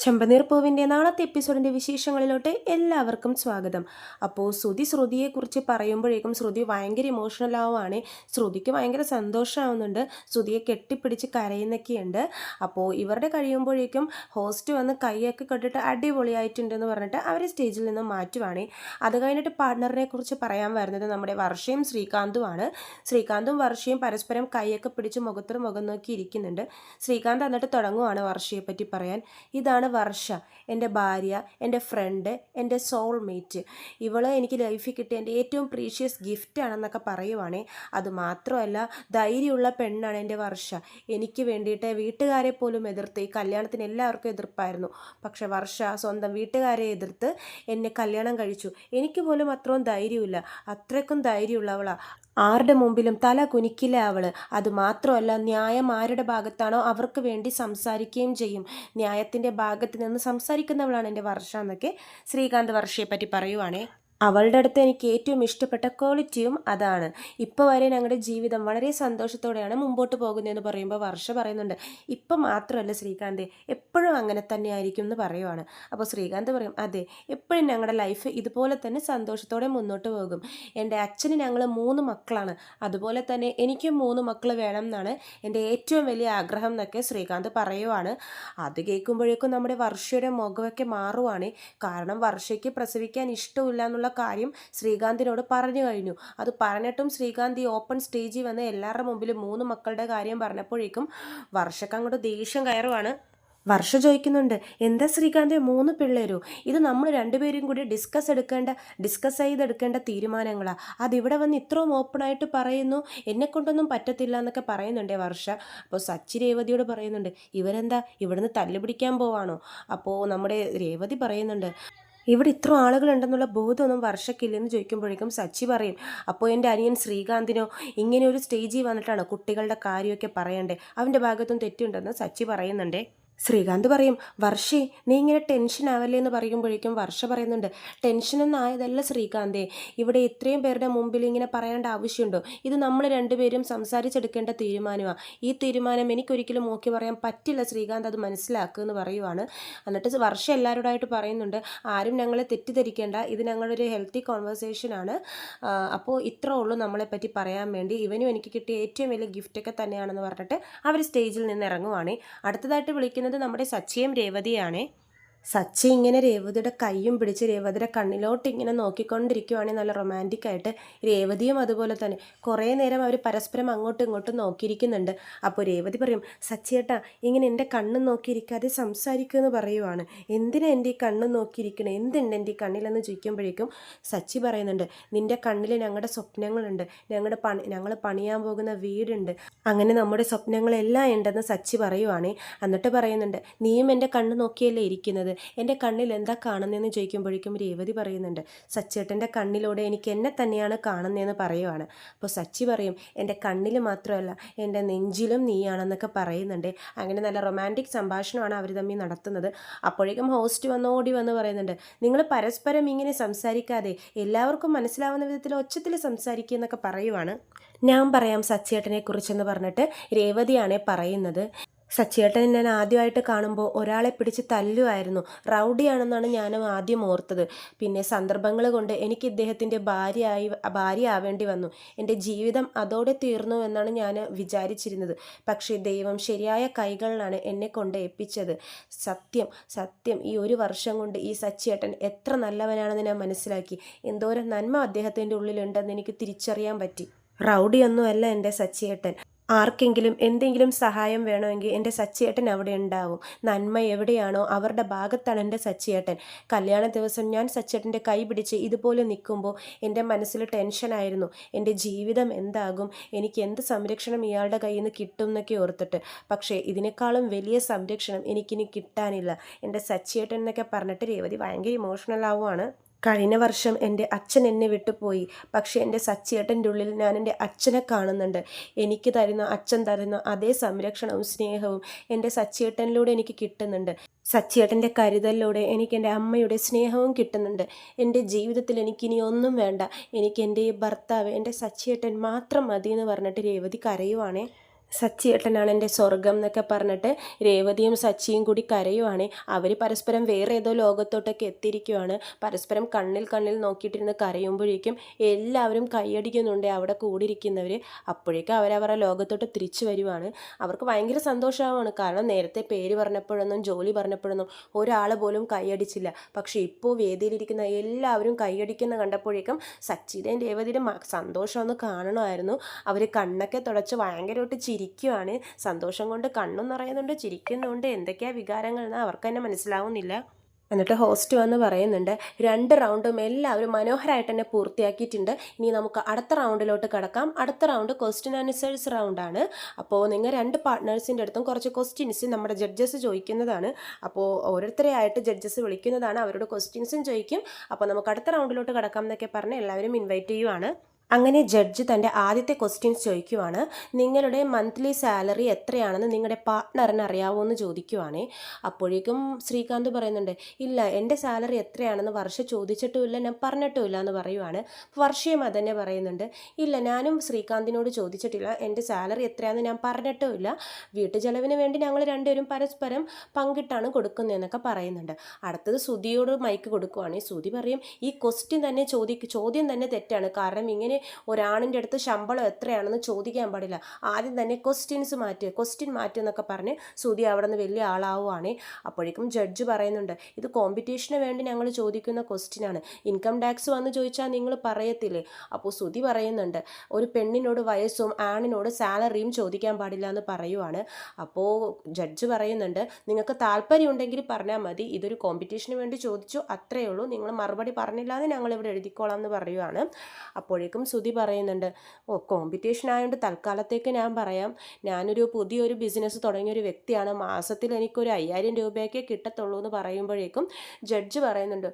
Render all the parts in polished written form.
ചെമ്പനീർ പൂവിൻ്റെ നാളത്തെ എപ്പിസോഡിൻ്റെ വിശേഷങ്ങളിലോട്ട് എല്ലാവർക്കും സ്വാഗതം. അപ്പോൾ ശ്രുതിയെക്കുറിച്ച് പറയുമ്പോഴേക്കും ശ്രുതി ഭയങ്കര ഇമോഷണൽ ആവുകയാണ്. ശ്രുതിക്ക് ഭയങ്കര സന്തോഷമാവുന്നുണ്ട്. ശ്രുതിയെ കെട്ടിപ്പിടിച്ച് കരയുന്നൊക്കെയുണ്ട്. അപ്പോൾ ഇവരുടെ കഴിയുമ്പോഴേക്കും ഹോസ്റ്റ് വന്ന് കൈയൊക്കെ കെട്ടിട്ട് അടിപൊളിയായിട്ടുണ്ടെന്ന് പറഞ്ഞിട്ട് അവരെ സ്റ്റേജിൽ നിന്ന് മാറ്റുവാണ്. അത് കഴിഞ്ഞിട്ട് പാർട്ട്ണറിനെ കുറിച്ച് പറയാൻ വരുന്നത് നമ്മുടെ വർഷയും ശ്രീകാന്തുമാണ്. ശ്രീകാന്തും വർഷയും പരസ്പരം കൈയൊക്കെ പിടിച്ച് മുഖത്തോട് മുഖം നോക്കി ഇരിക്കുന്നുണ്ട്. ശ്രീകാന്ത് എന്നിട്ട് തുടങ്ങുവാണ് വർഷയെ പറ്റി പറയാൻ. ഇതാണ് വർഷ, എൻ്റെ ഭാര്യ, എൻ്റെ ഫ്രണ്ട്, എൻ്റെ സോൾമേറ്റ്. ഇവള് എനിക്ക് ലൈഫിൽ കിട്ടിയ എൻ്റെ ഏറ്റവും പ്രീഷ്യസ് ഗിഫ്റ്റാണെന്നൊക്കെ പറയുവാണേ. അതുമാത്രമല്ല, ധൈര്യമുള്ള പെണ്ണാണ് എൻ്റെ വർഷ. എനിക്ക് വേണ്ടിയിട്ട് വീട്ടുകാരെ പോലും എതിർത്ത്, ഈ കല്യാണത്തിന് എല്ലാവർക്കും എതിർപ്പായിരുന്നു. പക്ഷെ വർഷ സ്വന്തം വീട്ടുകാരെ എതിർത്ത് എന്നെ കല്യാണം കഴിച്ചു. എനിക്ക് പോലും അത്രയും ധൈര്യമില്ല. അത്രയ്ക്കും ധൈര്യമുള്ളവളാണ്. ആരുടെ മുമ്പിലും തല കുനിക്കില്ല അവൾ. അതുമാത്രമല്ല, ന്യായം ആരുടെ ഭാഗത്താണോ അവർക്ക് വേണ്ടി സംസാരിക്കുകയും ചെയ്യും. ന്യായത്തിൻ്റെ ഭാഗത്ത് നിന്ന് സംസാരിക്കുന്നവളാണ് എൻ്റെ വർഷ എന്നൊക്കെ ശ്രീകാന്ത് വർഷയെ പറ്റി പറയുവാണേ. അവളുടെ അടുത്ത് എനിക്ക് ഏറ്റവും ഇഷ്ടപ്പെട്ട ക്വാളിറ്റിയും അതാണ്. ഇപ്പോൾ വരെ ഞങ്ങളുടെ ജീവിതം വളരെ സന്തോഷത്തോടെയാണ് മുമ്പോട്ട് പോകുന്നതെന്ന് പറയുമ്പോൾ വർഷ പറയുന്നുണ്ട്, ഇപ്പം മാത്രമല്ല ശ്രീകാന്ത്, എപ്പോഴും അങ്ങനെ തന്നെ ആയിരിക്കും എന്ന് പറയുവാണ്. അപ്പോൾ ശ്രീകാന്ത് പറയും, അതെ, എപ്പോഴും ഞങ്ങളുടെ ലൈഫ് ഇതുപോലെ തന്നെ സന്തോഷത്തോടെ മുന്നോട്ട് പോകും. എൻ്റെ അച്ഛന് ഞങ്ങൾ 3 മക്കളാണ്, അതുപോലെ തന്നെ എനിക്കും 3 മക്കൾ വേണം എന്നാണ് എൻ്റെ ഏറ്റവും വലിയ ആഗ്രഹം എന്നൊക്കെ ശ്രീകാന്ത് പറയുവാണ്. അത് കേൾക്കുമ്പോഴേക്കും നമ്മുടെ വർഷയുടെ മുഖമൊക്കെ മാറുവാണ്. കാരണം വർഷയ്ക്ക് പ്രസവിക്കാൻ ഇഷ്ടമില്ല എന്നുള്ള കാര്യം ശ്രീകാന്തിനോട് പറഞ്ഞു കഴിഞ്ഞു. അത് പറഞ്ഞിട്ടും ശ്രീകാന്ത് ഈ ഓപ്പൺ സ്റ്റേജിൽ വന്ന് എല്ലാവരുടെ മുമ്പിൽ 3 മക്കളുടെ കാര്യം പറഞ്ഞപ്പോഴേക്കും വർഷക്ക് അങ്ങോട്ട് ദേഷ്യം കയറുവാണ്. വർഷ ചോദിക്കുന്നുണ്ട്, എന്താ ശ്രീകാന്ത് 3 പിള്ളേരോ? ഇത് നമ്മൾ രണ്ടുപേരും കൂടി ഡിസ്കസ് ചെയ്തെടുക്കേണ്ട തീരുമാനങ്ങളാണ്. അതിവിടെ വന്ന് ഇത്രയും ഓപ്പണായിട്ട് പറയുന്നു, എന്നെക്കൊണ്ടൊന്നും പറ്റത്തില്ല എന്നൊക്കെ പറയുന്നുണ്ടേ വർഷ. അപ്പോൾ സച്ചി രേവതിയോട് പറയുന്നുണ്ട്, ഇവരെന്താ ഇവിടുന്ന് തല്ലുപിടിക്കാൻ പോവാണോ? അപ്പോൾ നമ്മുടെ രേവതി പറയുന്നുണ്ട്, ഇവിടെ ഇത്ര ആളുകളുണ്ടെന്നുള്ള ബോധമൊന്നും വർഷക്കില്ലെന്ന് ചോദിക്കുമ്പോഴേക്കും സച്ചി പറയും, അപ്പോൾ എൻ്റെ അനിയൻ ശ്രീകാന്തിനോ ഇങ്ങനെ ഒരു സ്റ്റേജിൽ വന്നിട്ടാണ് കുട്ടികളുടെ കാര്യമൊക്കെ പറയണ്ടേ? അവൻ്റെ ഭാഗത്തും തെറ്റുണ്ടെന്ന് സച്ചി പറയുന്നുണ്ടേ. ശ്രീകാന്ത് പറയും, വർഷേ നീ ഇങ്ങനെ ടെൻഷൻ ആവല്ലേ എന്ന് പറയുമ്പോഴേക്കും വർഷ പറയുന്നുണ്ട്, ടെൻഷനൊന്നും ആയതല്ല ശ്രീകാന്തേ, ഇവിടെ ഇത്രയും പേരുടെ മുമ്പിൽ ഇങ്ങനെ പറയേണ്ട ആവശ്യമുണ്ടോ? ഇത് നമ്മൾ രണ്ടുപേരും സംസാരിച്ചെടുക്കേണ്ട തീരുമാനമാണ്. ഈ തീരുമാനം എനിക്കൊരിക്കലും നോക്കി പറയാൻ പറ്റില്ല ശ്രീകാന്ത്, അത് മനസ്സിലാക്കുക എന്ന് പറയുവാണ്. എന്നിട്ട് വർഷ എല്ലാവരോടായിട്ട് പറയുന്നുണ്ട്, ആരും ഞങ്ങളെ തെറ്റിദ്ധരിക്കേണ്ട, ഇത് ഞങ്ങളൊരു ഹെൽത്തി കോൺവെർസേഷനാണ്. അപ്പോൾ ഇത്രേ ഉള്ളൂ നമ്മളെപ്പറ്റി പറയാൻ വേണ്ടി. ഇവനും എനിക്ക് കിട്ടിയ ഏറ്റവും വലിയ ഗിഫ്റ്റൊക്കെ തന്നെയാണെന്ന് പറഞ്ഞിട്ട് അവർ സ്റ്റേജിൽ നിന്ന് ഇറങ്ങുവാണ്. അടുത്തതായിട്ട് വിളിക്കുന്നത് നമ്മുടെ സച്ചിയും രേവതിയാണ്. സച്ചി ഇങ്ങനെ രേവതിയുടെ കൈയും പിടിച്ച് രേവതിയുടെ കണ്ണിലോട്ട് ഇങ്ങനെ നോക്കിക്കൊണ്ടിരിക്കുവാണെങ്കിൽ നല്ല റൊമാൻറ്റിക് ആയിട്ട്. രേവതിയും അതുപോലെ തന്നെ കുറേ നേരം അവർ പരസ്പരം അങ്ങോട്ടും ഇങ്ങോട്ടും നോക്കിയിരിക്കുന്നുണ്ട്. അപ്പോൾ രേവതി പറയും, സച്ചിയേട്ടാ ഇങ്ങനെ എൻ്റെ കണ്ണും നോക്കിയിരിക്കാതെ സംസാരിക്കുമെന്ന് പറയുവാണ്. എന്തിനാ എൻ്റെ ഈ കണ്ണും നോക്കിയിരിക്കണേ, എന്തുണ്ട് എൻ്റെ ഈ കണ്ണിലെന്ന് ചോദിക്കുമ്പോഴേക്കും സച്ചി പറയുന്നുണ്ട്, നിൻ്റെ കണ്ണിൽ ഞങ്ങളുടെ സ്വപ്നങ്ങളുണ്ട്, ഞങ്ങൾ പണിയാൻ പോകുന്ന വീടുണ്ട്, അങ്ങനെ നമ്മുടെ സ്വപ്നങ്ങളെല്ലാം ഉണ്ടെന്ന് സച്ചി പറയുവാണ്. എന്നിട്ട് പറയുന്നുണ്ട്, നീയും എൻ്റെ കണ്ണ് നോക്കിയല്ലേ ഇരിക്കുന്നത്, എൻ്റെ കണ്ണിൽ എന്താ കാണുന്നതെന്ന് ചോദിക്കുമ്പോഴേക്കും രേവതി പറയുന്നുണ്ട്, സച്ചേട്ടൻ്റെ കണ്ണിലൂടെ എനിക്ക് എന്നെ തന്നെയാണ് കാണുന്നതെന്ന് പറയുവാണ്. അപ്പോൾ സച്ചി പറയും, എൻ്റെ കണ്ണിൽ മാത്രമല്ല എൻ്റെ നെഞ്ചിലും നീയാണെന്നൊക്കെ പറയുന്നുണ്ട്. അങ്ങനെ നല്ല റൊമാൻറ്റിക് സംഭാഷണമാണ് അവർ തമ്മിൽ നടത്തുന്നത്. അപ്പോഴേക്കും ഹോസ്റ്റ് ഓടി വന്ന് പറയുന്നുണ്ട്, നിങ്ങൾ പരസ്പരം ഇങ്ങനെ സംസാരിക്കാതെ എല്ലാവർക്കും മനസ്സിലാവുന്ന വിധത്തിൽ ഒച്ചത്തിൽ സംസാരിക്കുക എന്നൊക്കെ പറയുവാണ്. ഞാൻ പറയാം സച്ചേട്ടനെ കുറിച്ചെന്ന് പറഞ്ഞിട്ട് രേവതിയാണേ പറയുന്നത്. സച്ചിയേട്ടൻ ഞാൻ ആദ്യമായിട്ട് കാണുമ്പോൾ ഒരാളെ പിടിച്ച് തല്ലുമായിരുന്നു, റൗഡിയാണെന്നാണ് ഞാൻ ആദ്യം ഓർത്തത്. പിന്നെ സന്ദർഭങ്ങൾ കൊണ്ട് എനിക്ക് ഇദ്ദേഹത്തിൻ്റെ ഭാര്യ ആവേണ്ടി വന്നു. എൻ്റെ ജീവിതം അതോടെ തീർന്നു എന്നാണ് ഞാൻ വിചാരിച്ചിരുന്നത്. പക്ഷേ ദൈവം ശരിയായ കൈകളിലാണ് എന്നെ കൊണ്ട് ഏൽപ്പിച്ചത്. സത്യം ഈ 1 വർഷം കൊണ്ട് ഈ സച്ചിയേട്ടൻ എത്ര നല്ലവനാണെന്ന് ഞാൻ മനസ്സിലാക്കി. എന്തോരം നന്മ അദ്ദേഹത്തിൻ്റെ ഉള്ളിലുണ്ടെന്ന് എനിക്ക് തിരിച്ചറിയാൻ പറ്റി. റൗഡിയൊന്നുമല്ല എൻ്റെ സച്ചിയേട്ടൻ. ആർക്കെങ്കിലും എന്തെങ്കിലും സഹായം വേണമെങ്കിൽ എൻ്റെ സച്ചിയേട്ടൻ അവിടെ ഉണ്ടാവും. നന്മ എവിടെയാണോ അവരുടെ ഭാഗത്താണ് എൻ്റെ സച്ചിയേട്ടൻ. കല്യാണ ദിവസം ഞാൻ സച്ചിയേട്ടൻ്റെ കൈ പിടിച്ച് ഇതുപോലെ നിൽക്കുമ്പോൾ എൻ്റെ മനസ്സിൽ ടെൻഷനായിരുന്നു, എൻ്റെ ജീവിതം എന്താകും, എനിക്ക് എന്ത് സംരക്ഷണം ഇയാളുടെ കയ്യിൽ നിന്ന് കിട്ടും എന്നൊക്കെ ഓർത്തിട്ട്. പക്ഷേ ഇതിനേക്കാളും വലിയ സംരക്ഷണം എനിക്കിനി കിട്ടാനില്ല എൻ്റെ സച്ചിയേട്ടൻ എന്നൊക്കെ പറഞ്ഞിട്ട് രേവതി ഭയങ്കര ഇമോഷണൽ ആവുകയാണ്. കഴിഞ്ഞ വർഷം എൻ്റെ അച്ഛൻ എന്നെ വിട്ടുപോയി, പക്ഷേ എൻ്റെ സച്ചിയേട്ടൻ്റെ ഉള്ളിൽ ഞാൻ എൻ്റെ അച്ഛനെ കാണുന്നുണ്ട്. അച്ഛൻ തരുന്ന അതേ സംരക്ഷണവും സ്നേഹവും എൻ്റെ സച്ചിയേട്ടനിലൂടെ എനിക്ക് കിട്ടുന്നുണ്ട്. സച്ചിയേട്ടൻ്റെ കരുതലിലൂടെ എനിക്ക് എൻ്റെ അമ്മയുടെ സ്നേഹവും കിട്ടുന്നുണ്ട്. എൻ്റെ ജീവിതത്തിൽ എനിക്കിനി ഒന്നും വേണ്ട, എനിക്ക് എൻ്റെ ഈ ഭർത്താവ് എൻ്റെ സച്ചിയേട്ടൻ മാത്രം മതി എന്ന് പറഞ്ഞിട്ട് രേവതി കരയുവാണേ. സച്ചിയേട്ടനാണ് എൻ്റെ സ്വർഗം എന്നൊക്കെ പറഞ്ഞിട്ട് രേവതിയും സച്ചിയും കൂടി കരയുവാണ്. അവർ പരസ്പരം വേറെ ഏതോ ലോകത്തോട്ടൊക്കെ എത്തിയിരിക്കുവാണ്. പരസ്പരം കണ്ണിൽ കണ്ണിൽ നോക്കിയിട്ടിരുന്ന് കരയുമ്പോഴേക്കും എല്ലാവരും കൈയടിക്കുന്നുണ്ട് അവിടെ കൂടിയിരിക്കുന്നവർ. അപ്പോഴേക്കും അവരവരുടെ ലോകത്തോട്ട് തിരിച്ചു വരുവാണ്. അവർക്ക് ഭയങ്കര സന്തോഷമാവാണ്. കാരണം നേരത്തെ പേര് പറഞ്ഞപ്പോഴൊന്നും ജോലി പറഞ്ഞപ്പോഴൊന്നും ഒരാൾ പോലും കൈയടിച്ചില്ല. പക്ഷേ ഇപ്പോൾ വേദിയിലിരിക്കുന്ന എല്ലാവരും കൈയടിക്കുന്ന കണ്ടപ്പോഴേക്കും സച്ചിയുടെയും രേവതിയുടെയും സന്തോഷം ഒന്ന് കാണണമായിരുന്നു. അവർ കണ്ണൊക്കെ തുടച്ച് ഭയങ്കരമായിട്ട് ചിരിക്കുവാണ്. സന്തോഷം കൊണ്ട് കണ്ണും നിറയുന്നുണ്ട്, ചിരിക്കുന്നുണ്ട്. എന്തൊക്കെയാണ് വികാരങ്ങൾ എന്ന് അവർക്ക് തന്നെ മനസ്സിലാവുന്നില്ല. എന്നിട്ട് ഹോസ്റ്റ് വന്ന് പറയുന്നുണ്ട്, 2 റൗണ്ടും എല്ലാവരും മനോഹരമായിട്ട് തന്നെ പൂർത്തിയാക്കിയിട്ടുണ്ട്. ഇനി നമുക്ക് അടുത്ത റൗണ്ടിലോട്ട് കിടക്കാം. അടുത്ത റൗണ്ട് ക്വസ്റ്റ്യൻ ആൻസേഴ്സ് റൗണ്ടാണ്. അപ്പോൾ നിങ്ങൾ 2 പാർട്ട്നേഴ്സിൻ്റെ അടുത്തും കുറച്ച് ക്വസ്റ്റ്യൻസ് നമ്മുടെ ജഡ്ജസ് ചോദിക്കുന്നതാണ്. അപ്പോൾ ഓരോരുത്തരെ ആയിട്ട് ജഡ്ജസ് വിളിക്കുന്നതാണ്, അവരോട് ക്വസ്റ്റ്യൻസും ചോദിക്കും. അപ്പോൾ നമുക്ക് അടുത്ത റൗണ്ടിലോട്ട് കിടക്കാം എന്നൊക്കെ പറഞ്ഞ് എല്ലാവരും ഇൻവൈറ്റ് ചെയ്യുവാണ്. അങ്ങനെ ജഡ്ജ് തൻ്റെ ആദ്യത്തെ ക്വസ്റ്റ്യൻസ് ചോദിക്കുവാണ്. നിങ്ങളുടെ മന്ത്ലി സാലറി എത്രയാണെന്ന് നിങ്ങളുടെ പാർട്ട്ണറിന് അറിയാവോ എന്ന് ചോദിക്കുവാണ്. അപ്പോഴേക്കും ശ്രീകാന്ത് പറയുന്നുണ്ട്, ഇല്ല എൻ്റെ സാലറി എത്രയാണെന്ന് വർഷ ചോദിച്ചിട്ടുമില്ല, ഞാൻ പറഞ്ഞിട്ടുമില്ല എന്ന് പറയുവാണ്. വർഷയും അതന്നെ പറയുന്നുണ്ട്, ഇല്ല ഞാനും ശ്രീകാന്തിനോട് ചോദിച്ചിട്ടില്ല, എൻ്റെ സാലറി എത്രയാണെന്ന് ഞാൻ പറഞ്ഞിട്ടുമില്ല, വീട്ടു ചെലവിന് വേണ്ടി ഞങ്ങൾ രണ്ടുപേരും പരസ്പരം പങ്കിട്ടാണ് കൊടുക്കുന്നതെന്നൊക്കെ പറയുന്നുണ്ട്. അടുത്തത് സുധിയോട് മൈക്ക് കൊടുക്കുവാണ്. സുധി പറയും, ഈ ക്വസ്റ്റ്യൻ തന്നെ ചോദ്യം തന്നെ തെറ്റാണ്. കാരണം ഇങ്ങനെ ഒരാണിൻ്റെ അടുത്ത് ശമ്പളം എത്രയാണെന്ന് ചോദിക്കാൻ പാടില്ല. ആദ്യം തന്നെ ക്വസ്റ്റ്യൻ മാറ്റുക എന്നൊക്കെ പറഞ്ഞ് സുധി അവിടെ നിന്ന് വലിയ ആളാവുകയാണ്. അപ്പോഴേക്കും ജഡ്ജ് പറയുന്നുണ്ട്, ഇത് കോമ്പറ്റീഷന് വേണ്ടി ഞങ്ങൾ ചോദിക്കുന്ന ക്വസ്റ്റ്യനാണ്. ഇൻകം ടാക്സ് വന്ന് ചോദിച്ചാൽ നിങ്ങൾ പറയത്തില്ലേ? അപ്പോൾ സുധി പറയുന്നുണ്ട്, ഒരു പെണ്ണിനോട് വയസ്സും ആണിനോട് സാലറിയും ചോദിക്കാൻ പാടില്ല എന്ന് പറയുവാണ്. അപ്പോൾ ജഡ്ജ് പറയുന്നുണ്ട്, നിങ്ങൾക്ക് താല്പര്യം ഉണ്ടെങ്കിൽ പറഞ്ഞാൽ മതി, ഇതൊരു കോമ്പറ്റീഷന് വേണ്ടി ചോദിച്ചു, അത്രയേ ഉള്ളൂ, നിങ്ങൾ മറുപടി പറഞ്ഞില്ല എന്ന് ഞങ്ങളിവിടെ എഴുതിക്കോളാം എന്ന് പറയുവാണ്. അപ്പോഴേക്കും സുധി പറയുന്നുണ്ട്, കോമ്പറ്റീഷൻ ആയതുകൊണ്ട് തൽക്കാലത്തേക്ക് ഞാൻ പറയാം, ഞാനൊരു പുതിയൊരു ബിസിനസ് തുടങ്ങിയൊരു വ്യക്തിയാണ്, മാസത്തിൽ എനിക്കൊരു 5000 രൂപയൊക്കെ കിട്ടത്തുള്ളൂ എന്ന് പറയുമ്പോഴേക്കും ജഡ്ജ് പറയുന്നുണ്ട്,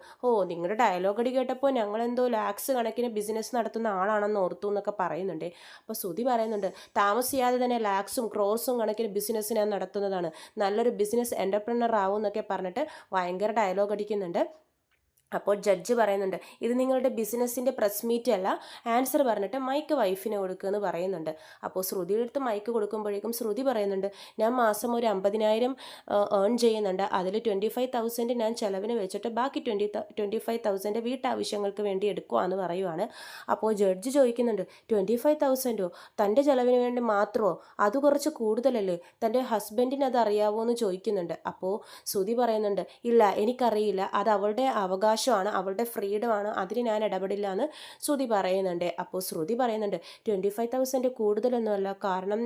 നിങ്ങളുടെ ഡയലോഗ് അടി കേട്ടപ്പോൾ ഞങ്ങളെന്തോ ലാക്സ് കണക്കിന് ബിസിനസ് നടത്തുന്ന ആളാണെന്ന് ഓർത്തു എന്നൊക്കെ പറയുന്നുണ്ട്. അപ്പോൾ സുധി പറയുന്നുണ്ട്, താമസിയാതെ തന്നെ ലാക്സും ക്രോർസും കണക്കിന് ബിസിനസ് ഞാൻ നടത്തുന്നതാണ്, നല്ലൊരു ബിസിനസ് എൻ്റർപ്രനർ ആവും എന്നൊക്കെ പറഞ്ഞിട്ട് ഭയങ്കര ഡയലോഗ് അടിക്കുന്നുണ്ട്. അപ്പോൾ ജഡ്ജ് പറയുന്നുണ്ട്, ഇത് നിങ്ങളുടെ ബിസിനസ്സിൻ്റെ പ്രസ് മീറ്റ് അല്ല, ആൻസർ പറഞ്ഞിട്ട് മൈക്ക് വൈഫിന് കൊടുക്കുമെന്ന് പറയുന്നുണ്ട്. അപ്പോൾ ശ്രുതിയുടെ അടുത്ത് മൈക്ക് കൊടുക്കുമ്പോഴേക്കും ശ്രുതി പറയുന്നുണ്ട്, ഞാൻ മാസം ഒരു 50,000 ഏൺ ചെയ്യുന്നുണ്ട്, അതിൽ 25,000 ഞാൻ ചിലവിന് വെച്ചിട്ട് ബാക്കി 25,000 വീട്ടാവശ്യങ്ങൾക്ക് വേണ്ടി എടുക്കുവാന്ന് പറയുവാണ്. അപ്പോൾ ജഡ്ജ് ചോദിക്കുന്നുണ്ട്, 25,000ഓ? തൻ്റെ ചിലവിന് വേണ്ടി മാത്രമോ? അത് കുറച്ച് കൂടുതലല്ലേ, തൻ്റെ ഹസ്ബൻഡിന് അത് അറിയാവോ എന്ന് ചോദിക്കുന്നുണ്ട്. അപ്പോൾ ശ്രുതി പറയുന്നുണ്ട്, ഇല്ല എനിക്കറിയില്ല, അത് അവളുടെ അവകാശമാണ്, അവളുടെ ഫ്രീഡമാണ്, അതിന് ഞാൻ ഇടപെടില്ല എന്ന് ശ്രുതി പറയുന്നുണ്ട്. അപ്പോൾ ശ്രുതി പറയുന്നുണ്ട്, 25,000 കൂടുതലൊന്നുമല്ല, കാരണം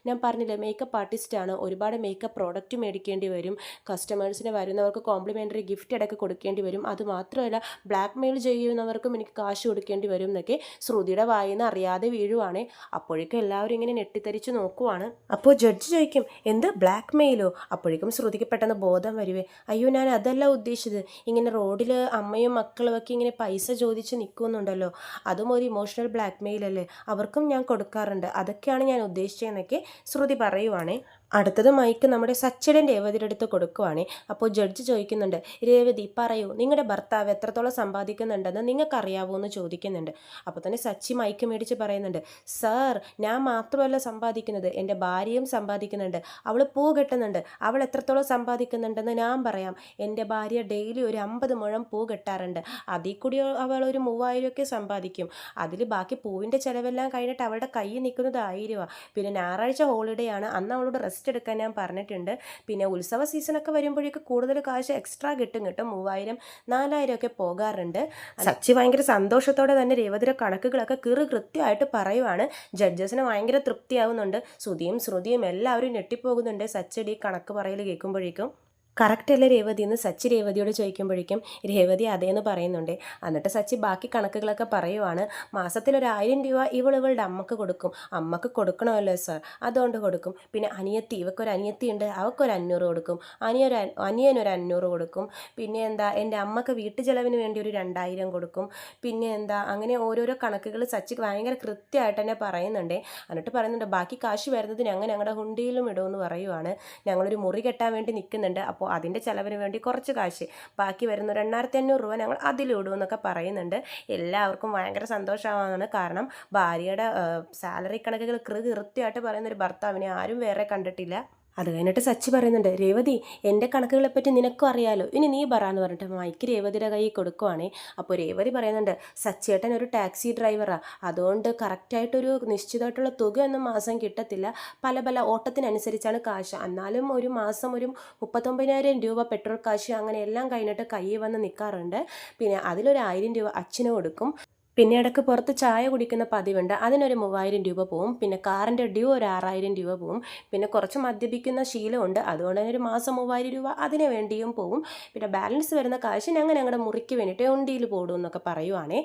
ഞാൻ പറഞ്ഞില്ലേ മേക്കപ്പ് ആർട്ടിസ്റ്റാണ്, ഒരുപാട് മേക്കപ്പ് പ്രോഡക്റ്റ് മേടിക്കേണ്ടി വരും, കസ്റ്റമേഴ്സിന് വരുന്നവർക്ക് കോംപ്ലിമെൻ്ററി ഗിഫ്റ്റ് ഇടയ്ക്ക് കൊടുക്കേണ്ടി വരും, അതുമാത്രമല്ല ബ്ലാക്ക് മെയിൽ ചെയ്യുന്നവർക്കും എനിക്ക് കാശ് കൊടുക്കേണ്ടി വരും എന്നൊക്കെ ശ്രുതിയുടെ വായിൽ നിന്ന് അറിയാതെ വീഴുവാണ്. അപ്പോഴേക്കും എല്ലാവരും ഇങ്ങനെ ഞെട്ടിത്തരിച്ച് നോക്കുവാണ്. അപ്പോൾ ജഡ്ജ് ചോദിക്കും, എന്ത് ബ്ലാക്ക് മെയിലോ? അപ്പോഴേക്കും ശ്രുതിക്ക് പെട്ടെന്ന് ബോധം വരുവേ, അയ്യോ ഞാൻ അതല്ല ഉദ്ദേശിച്ചത്, ഇങ്ങനെ റോഡിൽ അമ്മയും മക്കളും ഒക്കെ ഇങ്ങനെ പൈസ ചോദിച്ച് നിൽക്കുന്നുണ്ടല്ലോ, അതും ഒരു ഇമോഷണൽ ബ്ലാക്ക് മെയിൽ അല്ലേ, അവർക്കും ഞാൻ കൊടുക്കാറുണ്ട്, അതൊക്കെയാണ് ഞാൻ ഉദ്ദേശിച്ചതെന്നൊക്കെ ശ്രുതി പറയുവാണേ. അടുത്തത് മൈക്ക് നമ്മുടെ സച്ചിയുടെ രേവതിയുടെ അടുത്ത് കൊടുക്കുവാണേ. അപ്പോൾ ജഡ്ജ് ചോദിക്കുന്നുണ്ട്, രേവതി പറയൂ, നിങ്ങളുടെ ഭർത്താവ് എത്രത്തോളം സമ്പാദിക്കുന്നുണ്ടെന്ന് നിങ്ങൾക്കറിയാവോ എന്ന് ചോദിക്കുന്നുണ്ട്. അപ്പോൾ തന്നെ സച്ചി മൈക്ക് മേടിച്ച് പറയുന്നുണ്ട്, സാർ ഞാൻ മാത്രമല്ല സമ്പാദിക്കുന്നത്, എൻ്റെ ഭാര്യയും സമ്പാദിക്കുന്നുണ്ട്, അവൾ പൂ കെട്ടുന്നുണ്ട്, അവൾ എത്രത്തോളം സമ്പാദിക്കുന്നുണ്ടെന്ന് ഞാൻ പറയാം. എൻ്റെ ഭാര്യ ഡെയിലി ഒരു 50 മുഴം പൂ കെട്ടാറുണ്ട്, അതിൽ കൂടി അവൾ ഒരു 3000 സമ്പാദിക്കും, അതിൽ ബാക്കി പൂവിൻ്റെ ചിലവെല്ലാം കഴിഞ്ഞിട്ട് അവളുടെ കയ്യിൽ നിൽക്കുന്നത് 1000 രൂപ. പിന്നെ ഞായറാഴ്ച ഹോളിഡേ ആണ്, അന്ന് അവളോട് റെസ്റ്റ് എടുക്കാൻ ഞാൻ പറഞ്ഞിട്ടുണ്ട്. പിന്നെ ഉത്സവ സീസണൊക്കെ വരുമ്പോഴേക്ക് കൂടുതൽ കാശ് എക്സ്ട്രാ കിട്ടും, 3000 4000 ഒക്കെ പോകാറുണ്ട്. സച്ചി ഭയങ്കര സന്തോഷത്തോടെ തന്നെ രേവതിയുടെ കണക്കുകളൊക്കെ കൃത്യമായിട്ട് പറയുവാണ്. ജഡ്ജസിന് ഭയങ്കര തൃപ്തിയാവുന്നുണ്ട്. ശ്രുതിയും എല്ലാവരും ഞെട്ടിപ്പോകുന്നുണ്ട് സച്ചിയുടെ ഈ കണക്ക് പറയൽ കേൾക്കുമ്പോഴേക്കും. കറക്റ്റ് അല്ലേ രേവതി എന്ന് സച്ചി രേവതിയോട് ചോദിക്കുമ്പോഴേക്കും രേവതി അതേന്ന് പറയുന്നുണ്ട്. എന്നിട്ട് സച്ചി ബാക്കി കണക്കുകളൊക്കെ പറയുവാണ്. മാസത്തിൽ ഒരു 1000 രൂപ ഇവളുടെ അമ്മക്ക് കൊടുക്കും, അമ്മക്ക് കൊടുക്കണമല്ലോ സാർ, അതുകൊണ്ട് കൊടുക്കും. പിന്നെ ഇവക്കൊരു അനിയത്തി ഉണ്ട്, അവൾക്കൊരു 500 കൊടുക്കും, അനിയനൊരു 500 കൊടുക്കും. പിന്നെ എൻ്റെ അമ്മക്ക് വീട്ടു ചെലവിന് വേണ്ടി ഒരു 2000 കൊടുക്കും. പിന്നെ അങ്ങനെ ഓരോരോ കണക്കുകൾ സച്ചി ഭയങ്കര കൃത്യമായിട്ട് തന്നെ പറയുന്നുണ്ട്. എന്നിട്ട് പറയുന്നുണ്ട്, ബാക്കി കാശ് വരുന്നത് ഞങ്ങളുടെ ഹുണ്ടിയിലും ഇടുമെന്ന് പറയുവാണ്. ഞങ്ങളൊരു മുറി കെട്ടാൻ വേണ്ടി നിൽക്കുന്നുണ്ട്, അപ്പോൾ അതിൻ്റെ ചിലവിന് വേണ്ടി കുറച്ച് കാശ് ബാക്കി വരുന്ന ഒരു 8500 രൂപ ഞങ്ങൾ അതിലിടും എന്നൊക്കെ പറയുന്നുണ്ട്. എല്ലാവർക്കും ഭയങ്കര സന്തോഷമാവുന്നതാണ്. കാരണം ഭാര്യയുടെ സാലറി കണക്കുകൾ കൃത്യമായിട്ട് പറയുന്നൊരു ഭർത്താവിനെ ആരും വേറെ കണ്ടിട്ടില്ല. അത് കഴിഞ്ഞിട്ട് സച്ചി പറയുന്നുണ്ട്, രേവതി എൻ്റെ കണക്കുകളെപ്പറ്റി നിനക്കും അറിയാലോ, ഇനി നീ പറയാന്ന് പറഞ്ഞിട്ട് മൈക്ക് രേവതിയുടെ കയ്യിൽ കൊടുക്കുവാണേ. അപ്പോൾ രേവതി പറയുന്നുണ്ട്, സച്ചിയേട്ടൻ ഒരു ടാക്സി ഡ്രൈവറാണ്, അതുകൊണ്ട് കറക്റ്റായിട്ടൊരു നിശ്ചിതമായിട്ടുള്ള തുകയൊന്നും മാസം കിട്ടത്തില്ല. പല പല ഓട്ടത്തിനനുസരിച്ചാണ് കാശ്. എന്നാലും ഒരു മാസം ഒരു 39,000 രൂപ പെട്രോൾ കാശ് അങ്ങനെ എല്ലാം കഴിഞ്ഞിട്ട് കയ്യിൽ വന്ന് നിൽക്കാറുണ്ട്. പിന്നെ അതിലൊരു 1000 രൂപ അച്ഛന് കൊടുക്കും. പിന്നെ ഇടയ്ക്ക് പുറത്ത് ചായ കുടിക്കുന്ന പതിവുണ്ട്, അതിനൊരു 3000 രൂപ പോവും. പിന്നെ കാറിൻ്റെ ഡ്യൂ ഒരു 6000 രൂപ പോവും. പിന്നെ കുറച്ച് മദ്യപിക്കുന്ന ശീലമുണ്ട്, അതുകൊണ്ട് തന്നെ ഒരു മാസം 3000 രൂപ അതിന് വേണ്ടിയും പോവും. പിന്നെ ബാലൻസ് വരുന്ന കാശ് ഞങ്ങളുടെ മുറിക്ക് വേണ്ടിയിട്ട് ഉണ്ടിയിൽ പോടും എന്നൊക്കെ പറയുവാണേ.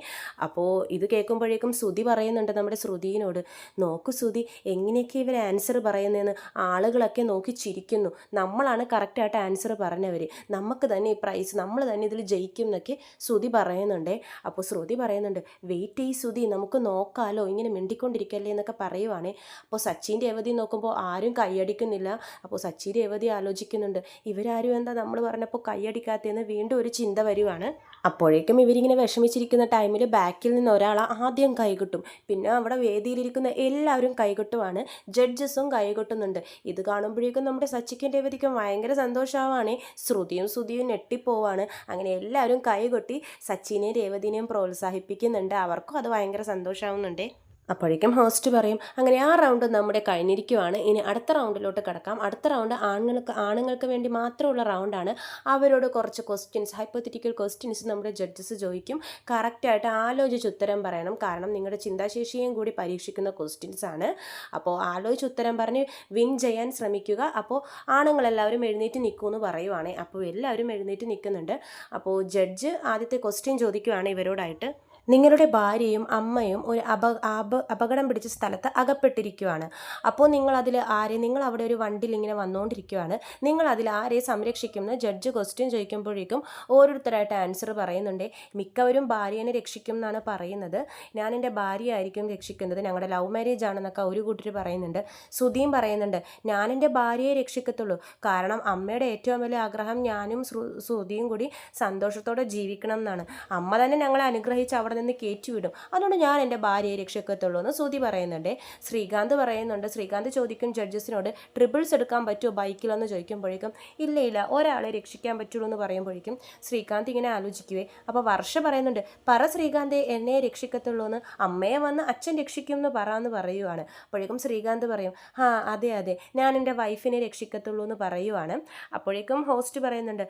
അപ്പോൾ ഇത് കേൾക്കുമ്പോഴേക്കും ശ്രുതി പറയുന്നുണ്ട് നമ്മുടെ ശ്രുതിയോട്, നോക്കൂ ശ്രുതി, എങ്ങനെയൊക്കെ ഇവർ ആൻസർ പറയുന്നതെന്ന് ആളുകളൊക്കെ നോക്കി ചിരിക്കുന്നു. നമ്മളാണ് കറക്റ്റായിട്ട് ആൻസർ പറഞ്ഞവർ, നമുക്ക് തന്നെ ഈ പ്രൈസ്, നമ്മൾ തന്നെ ഇതിൽ ജയിക്കും എന്നൊക്കെ ശ്രുതി പറയുന്നുണ്ടേ. അപ്പോൾ ശ്രുതി പറയുന്നുണ്ട്, വെയിറ്റ് ചെയ്യ് ശ്രുതി, നമുക്ക് നോക്കാമല്ലോ, ഇങ്ങനെ മിണ്ടിക്കൊണ്ടിരിക്കല്ലേ എന്നൊക്കെ പറയുവാണേ. അപ്പോൾ സച്ചിൻ രേവതി നോക്കുമ്പോൾ ആരും കൈയടിക്കുന്നില്ല. അപ്പോൾ സച്ചിൻ രേവതി ആലോചിക്കുന്നുണ്ട്, ഇവരാരും എന്താ നമ്മൾ പറഞ്ഞപ്പോൾ കൈയടിക്കാത്തതെന്ന് വീണ്ടും ഒരു ചിന്ത വരുവാണ്. അപ്പോഴേക്കും ഇവരിങ്ങനെ വിഷമിച്ചിരിക്കുന്ന ടൈമിൽ ബാക്കിൽ നിന്ന് ഒരാൾ ആദ്യം കൈകൊട്ടും. പിന്നെ അവിടെ വേദിയിലിരിക്കുന്ന എല്ലാവരും കൈകൊട്ടുവാണ്, ജഡ്ജസും കൈകൊട്ടുന്നുണ്ട്. ഇത് കാണുമ്പോഴേക്കും നമ്മുടെ സച്ചിക്കും രേവതിക്കും ഭയങ്കര സന്തോഷമാവാണ്. ശ്രുതിയും ഞെട്ടിപ്പോവാണ്. അങ്ങനെ എല്ലാവരും കൈകൊട്ടി സച്ചിനെയും രേവതിനെയും പ്രോത്സാഹിപ്പിക്കുന്നുണ്ട്. അവർക്കും അത് ഭയങ്കര സന്തോഷമാവുന്നുണ്ട്. അപ്പോഴേക്കും ഹോസ്റ്റ് പറയും, അങ്ങനെ ആ റൗണ്ട് നമ്മുടെ കഴിഞ്ഞിരിക്കുവാണ്, ഇനി അടുത്ത റൗണ്ടിലോട്ട് കിടക്കാം. അടുത്ത റൗണ്ട് ആണുങ്ങൾക്ക് വേണ്ടി മാത്രമുള്ള റൗണ്ടാണ്. അവരോട് കുറച്ച് ക്വസ്റ്റ്യൻസ്, ഹൈപ്പോത്തറ്റിക്കൽ ക്വസ്റ്റ്യൻസ് നമ്മുടെ ജഡ്ജസ് ചോദിക്കും. കറക്റ്റായിട്ട് ആലോചിച്ച് ഉത്തരം പറയണം, കാരണം നിങ്ങളുടെ ചിന്താശേഷിയും കൂടി പരീക്ഷിക്കുന്ന ക്വസ്റ്റ്യൻസ് ആണ്. അപ്പോൾ ആലോചിച്ച് ഉത്തരം പറഞ്ഞ് വിൻ ചെയ്യാൻ ശ്രമിക്കുക. അപ്പോൾ ആണുങ്ങളെല്ലാവരും എഴുന്നേറ്റ് നിൽക്കുമെന്ന് പറയുവാണേ. അപ്പോൾ എല്ലാവരും എഴുന്നേറ്റ് നിൽക്കുന്നുണ്ട്. അപ്പോൾ ജഡ്ജ് ആദ്യത്തെ ക്വസ്റ്റ്യൻ ചോദിക്കുവാണ് ഇവരോടായിട്ട്, നിങ്ങളുടെ ഭാര്യയും അമ്മയും ഒരു അപകടം പിടിച്ച സ്ഥലത്ത് അകപ്പെട്ടിരിക്കുകയാണ്. അപ്പോൾ നിങ്ങൾ അവിടെ ഒരു വണ്ടിയിൽ ഇങ്ങനെ വന്നുകൊണ്ടിരിക്കുകയാണ്, നിങ്ങൾ അതിൽ ആരെ സംരക്ഷിക്കുമെന്ന് ജഡ്ജ് ക്വസ്റ്റ്യൻ ചോദിക്കുമ്പോഴേക്കും ഓരോരുത്തരായിട്ട് ആൻസർ പറയുന്നുണ്ട്. മിക്കവരും ഭാര്യനെ രക്ഷിക്കും എന്നാണ് പറയുന്നത്. ഞാൻ എൻ്റെ ഭാര്യയായിരിക്കും രക്ഷിക്കുന്നത്, ഞങ്ങളുടെ ലവ് മാരേജ് ആണെന്നൊക്കെ ഒരു കൂട്ടർ പറയുന്നുണ്ട്. ശ്രുതിയും പറയുന്നുണ്ട്, ഞാൻ എൻ്റെ ഭാര്യയെ രക്ഷിക്കത്തുള്ളൂ, കാരണം അമ്മയുടെ ഏറ്റവും വലിയ ആഗ്രഹം ഞാനും ശ്രുതിയും കൂടി സന്തോഷത്തോടെ ജീവിക്കണം എന്നാണ്. അമ്മ തന്നെ ഞങ്ങളെ അനുഗ്രഹിച്ച് അവിടെ നിന്ന് കയറ്റിവിടും, അതുകൊണ്ട് ഞാൻ എൻ്റെ ഭാര്യയെ രക്ഷിക്കത്തുള്ളൂ എന്ന് ശ്രുതി പറയുന്നുണ്ട്. ശ്രീകാന്ത് ചോദിക്കും ജഡ്ജസിനോട്, ട്രിപ്പിൾസ് എടുക്കാൻ പറ്റുമോ ബൈക്കിലെന്ന് ചോദിക്കുമ്പോഴേക്കും ഇല്ല ഒരാളെ രക്ഷിക്കാൻ പറ്റുള്ളൂ എന്ന് പറയുമ്പോഴേക്കും ശ്രീകാന്ത് ഇങ്ങനെ ആലോചിക്കുവേ. അപ്പോൾ വർഷ പറയുന്നുണ്ട്, പറ ശ്രീകാന്തെ, എന്നെ രക്ഷിക്കത്തുള്ളൂ എന്ന്, അമ്മയെ വന്ന് അച്ഛൻ രക്ഷിക്കും എന്ന് പറയുവാണ്. അപ്പോഴേക്കും ശ്രീകാന്ത് പറയും, അതെ ഞാൻ എൻ്റെ വൈഫിനെ രക്ഷിക്കത്തുള്ളൂ എന്ന് പറയുവാണ്. അപ്പോഴേക്കും ഹോസ്റ്റ് പറയുന്നുണ്ട്,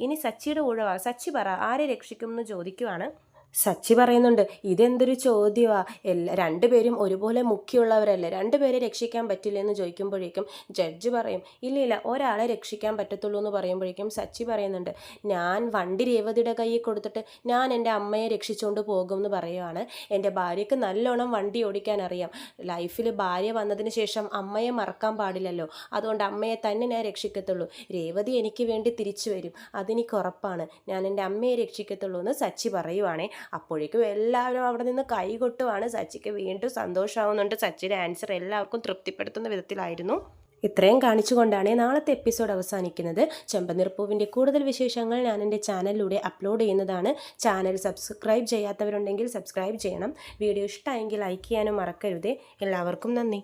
ഇനി സച്ചിയുടെ ഊഴവാ, സച്ചി പറ ആരെ രക്ഷിക്കും എന്ന് ചോദിക്കുവാണ്. സച്ചി പറയുന്നുണ്ട്, ഇതെന്തൊരു ചോദ്യമാണ്, രണ്ടുപേരും ഒരുപോലെ മുഖ്യമുള്ളവരല്ലേ, രണ്ടുപേരെ രക്ഷിക്കാൻ പറ്റില്ലെന്ന് ചോദിക്കുമ്പോഴേക്കും ജഡ്ജ് പറയും, ഇല്ല ഒരാളെ രക്ഷിക്കാൻ പറ്റത്തുള്ളൂ എന്ന് പറയുമ്പോഴേക്കും സച്ചി പറയുന്നുണ്ട്, ഞാൻ വണ്ടി രേവതിയുടെ കയ്യിൽ കൊടുത്തിട്ട് ഞാൻ എൻ്റെ അമ്മയെ രക്ഷിച്ചുകൊണ്ട് പോകും എന്ന് പറയുവാണ്. എൻ്റെ ഭാര്യയ്ക്ക് നല്ലോണം വണ്ടി ഓടിക്കാൻ അറിയാം, ലൈഫിൽ ഭാര്യ വന്നതിന് ശേഷം അമ്മയെ മറക്കാൻ പാടില്ലല്ലോ, അതുകൊണ്ട് അമ്മയെ തന്നെ ഞാൻ രക്ഷിക്കത്തുള്ളൂ, രേവതി എനിക്ക് വേണ്ടി തിരിച്ചു വരും, അതെനിക്ക് ഉറപ്പാണ്, ഞാൻ എൻ്റെ അമ്മയെ രക്ഷിക്കത്തുള്ളൂ എന്ന് സച്ചി പറയുവാണേ. അപ്പോഴേക്കും എല്ലാവരും അവിടെ നിന്ന് കൈകൊട്ടുവാണ്. സച്ചിക്ക് വീണ്ടും സന്തോഷമാവുന്നുണ്ട്. സച്ചിയുടെ ആൻസർ എല്ലാവർക്കും തൃപ്തിപ്പെടുത്തുന്ന വിധത്തിലായിരുന്നു. ഇത്രയും കാണിച്ചുകൊണ്ടാണ് നാളത്തെ എപ്പിസോഡ് അവസാനിക്കുന്നത്. ചെമ്പനീർപ്പൂവിൻ്റെ കൂടുതൽ വിശേഷങ്ങൾ ഞാൻ എൻ്റെ ചാനലിലൂടെ അപ്ലോഡ് ചെയ്യുന്നതാണ്. ചാനൽ സബ്സ്ക്രൈബ് ചെയ്യാത്തവരുണ്ടെങ്കിൽ സബ്സ്ക്രൈബ് ചെയ്യണം. വീഡിയോ ഇഷ്ടമായെങ്കിൽ ലൈക്ക് ചെയ്യാനും മറക്കരുതേ. എല്ലാവർക്കും നന്ദി.